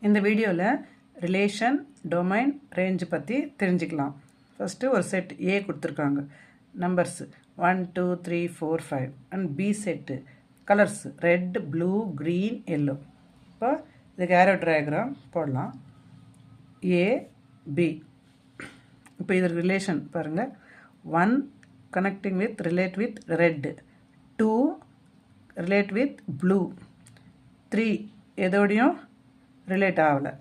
இந்த வீடியோவில் relation domain range பற்றி தெரிஞ்சுக்கலாம். ஃபஸ்ட்டு ஒரு செட் ஏ கொடுத்துருக்காங்க, numbers 1 2 3 4 5 and B set colours red blue green yellow. இப்போ இதுக்கு ஏரோ டயக்ராம் போடலாம். A B. இப்போ இது ரிலேஷன் பாருங்கள். 1 connecting with relate with red, 2 relate with blue, 3 எதோடையும் ரிலேட் ஆகலை,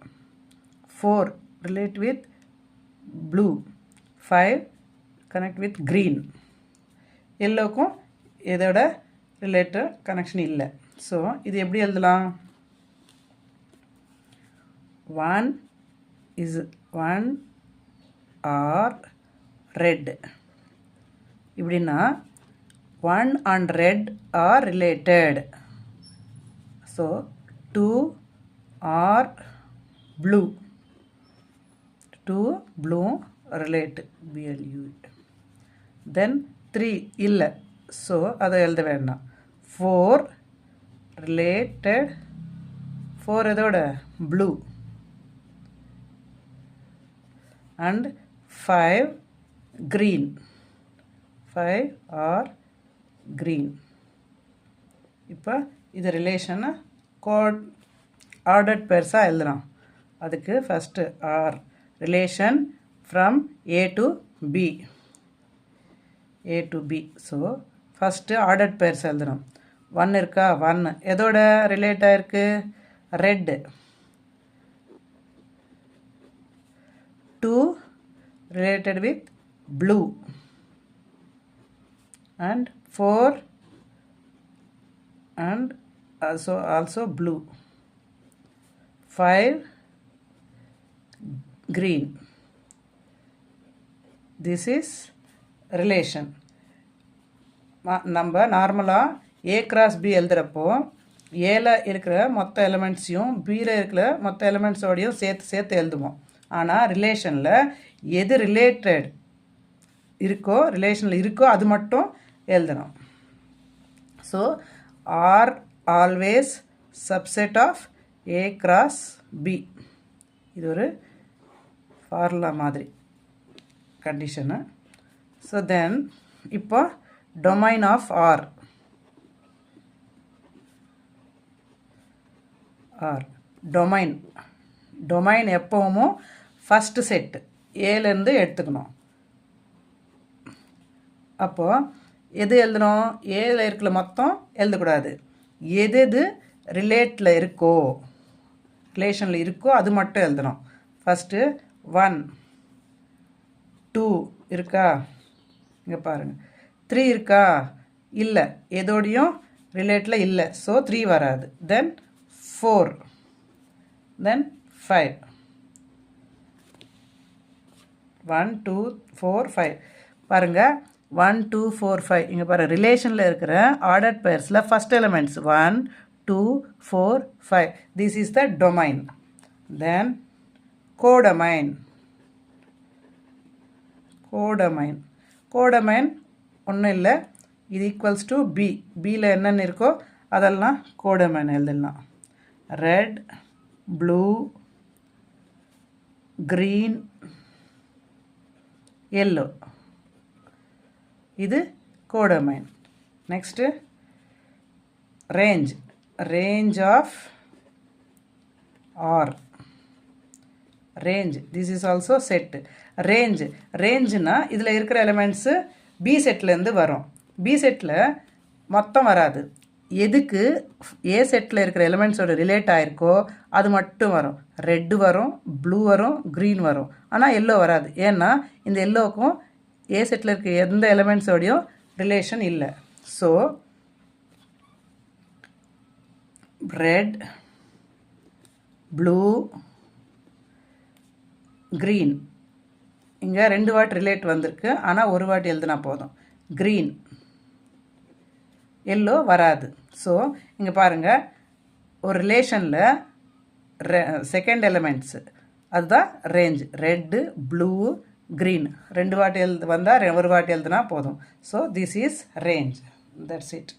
4 relate with blue, 5 connect with green. எல்லோக்கும் இதோட ரிலேட்டட் கனெக்ஷன் இல்லை. ஸோ இது எப்படி எழுதலாம்? 1 ஆர் ரெட். இப்படின்னா 1 and red are related. So 2 are blue. 2 blue relate BLU. Then 3 இல்லை, ஸோ அதை எழுத வேண்டாம். 4 related, 4 எதோட blue and 5 green. 5 are green. இப்போ இது ரிலேஷனை ஆர்டர்ட் பேர்ஸாக எழுதலாம். அதுக்கு first R relation from A to B. So first ordered pairs எழுதுகிறோம். 1 இருக்கா? 1 எதோட ரிலேட் ஆகிருக்கு? Red. 2 related with blue and 4 and also blue, 5 green. This is relation. நம்ம நார்மலாக ஏ கிராஸ் பி எழுதுகிறப்போ ஏல இருக்கிற மொத்த எலிமெண்ட்ஸையும் பியில் இருக்கிற மொத்த எலிமெண்ட்ஸோடையும் சேர்த்து எழுதுவோம். ஆனால் ரிலேஷனில் எது ரிலேட்டட் இருக்கோ, ரிலேஷனில் இருக்கோ அது மட்டும் எழுதணும். So R always subset of A cross B. இது ஒரு ஃபார்முலா மாதிரி கண்டிஷனு. ஸோ தென் இப்போ டொமைன் ஆஃப் ஆர். டொமைன் எப்போவுமோ ஃபஸ்ட்டு செட்டு ஏலேருந்து எடுத்துக்கணும். அப்போது எது எழுதணும்? ஏல இருக்கிற மொத்தம் எழுதக்கூடாது. எது ரிலேட்டில் இருக்கோ, ரிலேஷனில் இருக்கோ அது மட்டும் எழுதணும். ஃபஸ்ட்டு 1 2 இருக்கா? இங்கே பாருங்கள். 3 இருக்கா? இல்லை, எதோடையும் ரிலேட்டில் இல்லை, ஸோ 3 வராது. தென் 4, தென் 5. 1 2 4 5 பாருங்கள். 1 2 4 5 இங்கே பாருங்கள். ரிலேஷனில் இருக்கிற ஆர்டர்ட் பேர்ஸில் first elements 1 2 4 5. This is the domain. Then codomain. ஒன்றும் இல்லை, இது ஈக்குவல்ஸ் டு பி. பியில் என்னென்ன இருக்கோ அதெல்லாம் கோடமைன் எழுதலாம். ரெட் ப்ளூ க்ரீன் எல்லோ, இது codomain. Next range of R. This is also set. ரேஞ்சுனா இதில் இருக்கிற எலிமெண்ட்ஸு பி செட்லேருந்து வரும். பி செட்டில் மொத்தம் வராது. எதுக்கு ஏ செட்டில் இருக்கிற எலிமெண்ட்ஸோட ரிலேட் ஆகிருக்கோ அது மட்டும் வரும். ரெட்டு வரும், ப்ளூ வரும், க்ரீன் வரும், ஆனால் எல்லோ வராது. ஏன்னா இந்த எல்லோவுக்கும் ஏ செட்டில் இருக்க எந்த எலிமெண்ட்ஸோடையும் ரிலேஷன் இல்லை. ஸோ ரெட் ப்ளூ க்ரீன் இங்கே 2 வாட்டி ரிலேட் வந்திருக்கு, ஆனால் ஒரு வாட்டி எழுதுனா போதும். க்ரீன் எல்லோ வராது. ஸோ இங்கே பாருங்கள், ஒரு ரிலேஷனில் செகண்ட் எலிமெண்ட்ஸு அதுதான் ரேஞ்ச். ரெட்டு ப்ளூ க்ரீன் 2 வாட்டி வந்தால் ஒரு வாட்டி எழுதுனா போதும். So this is range. That's it.